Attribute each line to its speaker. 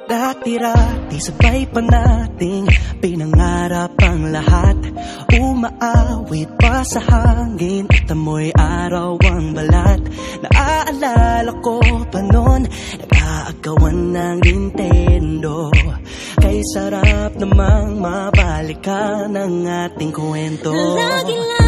Speaker 1: Dati-rati sabay pa nating pinangarap ang lahat. Umaawit pa sa hangin at amoy araw ang balat. Naaalala ko pa noon, nag-aagawan ng Nintendo. Kay sarap namang mabalikan ang ating kwento.
Speaker 2: Lagi lang